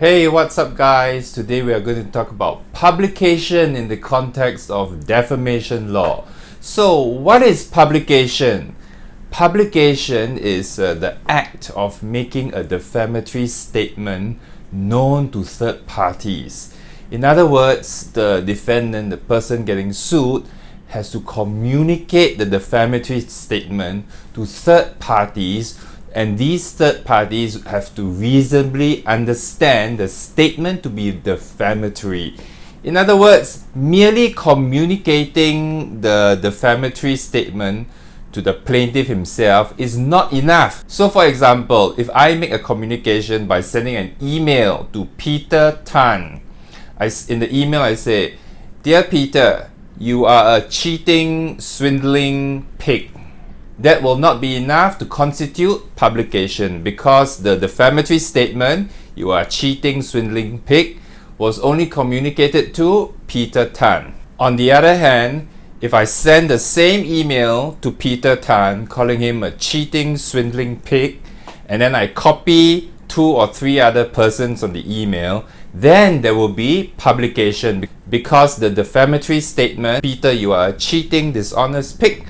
Hey, what's up guys? Today we are going to talk about publication in the context of defamation law. So what is publication? Publication is the act of making a defamatory statement known to third parties. In other words, the defendant, the person getting sued, has to communicate the defamatory statement to third parties, and these third parties have to reasonably understand the statement to be defamatory. In other words, merely communicating the defamatory statement to the plaintiff himself is not enough. So for example, if I make a communication by sending an email to Peter Tan, in the email I say, "Dear Peter, you are a cheating, swindling pig." That will not be enough to constitute publication, because the defamatory statement, "you are a cheating, swindling pig," was only communicated to Peter Tan. On the other hand, if I send the same email to Peter Tan calling him a cheating, swindling pig, and then I copy 2 or 3 other persons on the email, then there will be publication, because the defamatory statement, "Peter, you are a cheating, dishonest pig,"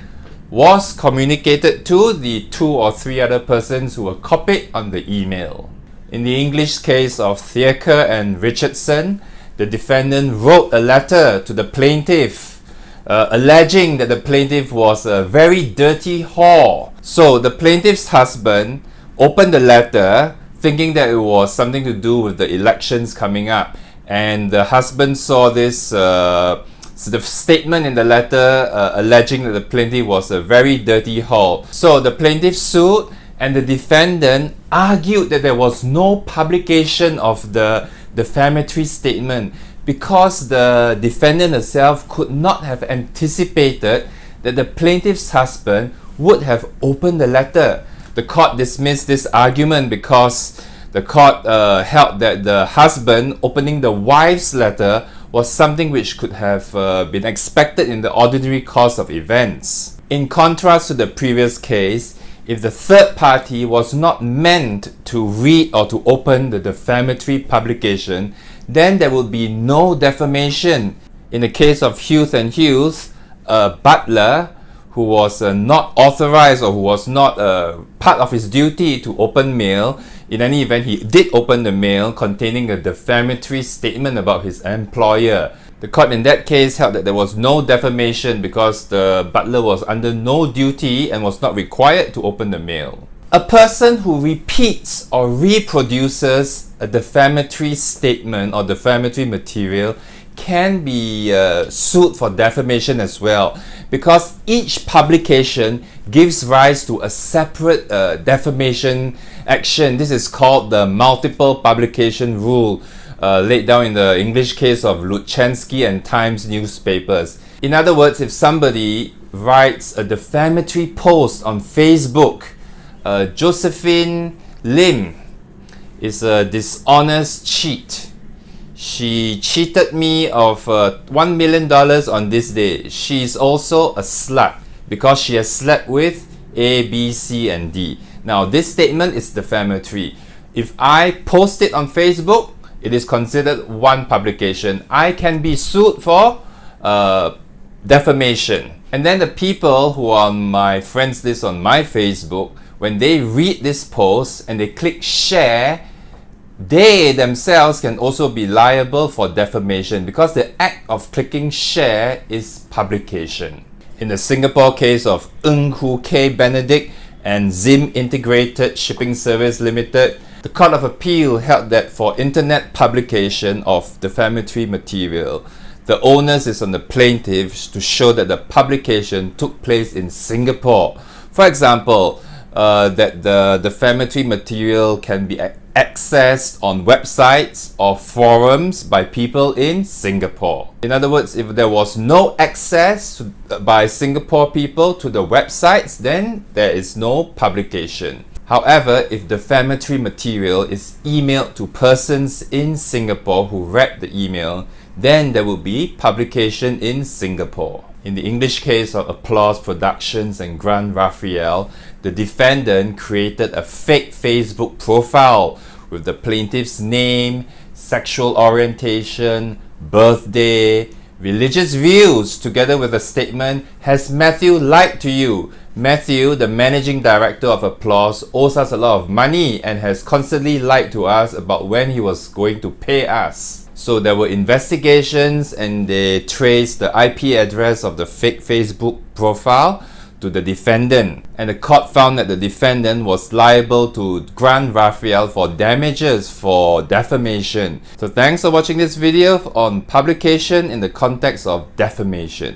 was communicated to the 2 or 3 other persons who were copied on the email. In the English case of Thicken Richardson, the defendant wrote a letter to the plaintiff alleging that the plaintiff was a very dirty whore. So the plaintiff's husband opened the letter thinking that it was something to do with the elections coming up, and the husband saw this the statement in the letter alleging that the plaintiff was a very dirty whore. So the plaintiff sued, and the defendant argued that there was no publication of the defamatory statement because the defendant herself could not have anticipated that the plaintiff's husband would have opened the letter. The court dismissed this argument because the court held that the husband opening the wife's letter was something which could have been expected in the ordinary course of events. In contrast to the previous case, if the third party was not meant to read or to open the defamatory publication, then there would be no defamation. In the case of Hughes and Hughes, a butler who was not authorized, or who was not part of his duty to open mail, in any event, he did open the mail containing a defamatory statement about his employer. The court in that case held that there was no defamation because the butler was under no duty and was not required to open the mail. A person who repeats or reproduces a defamatory statement or defamatory material can be sued for defamation as well, because each publication gives rise to a separate defamation action. This is called the multiple publication rule, laid down in the English case of Luchansky and Times newspapers. In other words, if somebody writes a defamatory post on Facebook, Josephine Lim is a dishonest cheat. She cheated me of $1 million on this day. She is also a slut because she has slept with A, B, C, and D. Now, this statement is defamatory. If I post it on Facebook, it is considered one publication. I can be sued for defamation. And then the people who are on my friends list on my Facebook, when they read this post and they click share, they themselves can also be liable for defamation, because the act of clicking share is publication. In the Singapore case of Ng Hu K Benedict and Zim Integrated Shipping Service Limited, the Court of Appeal held that for internet publication of defamatory material, the onus is on the plaintiffs to show that the publication took place in Singapore. For example, that the defamatory material can be accessed on websites or forums by people in Singapore. In other words, if there was no access by Singapore people to the websites, then there is no publication. However, if defamatory material is emailed to persons in Singapore who read the email, then there will be publication in Singapore. In the English case of Applause Productions and Grant Raphael, the defendant created a fake Facebook profile with the plaintiff's name, sexual orientation, birthday, religious views, together with a statement, "Has Matthew lied to you? Matthew, the managing director of Applause, owes us a lot of money and has constantly lied to us about when he was going to pay us." So there were investigations and they traced the IP address of the fake Facebook profile to the defendant, and the court found that the defendant was liable to grant Raphael for damages for defamation. So thanks for watching this video on publication in the context of defamation.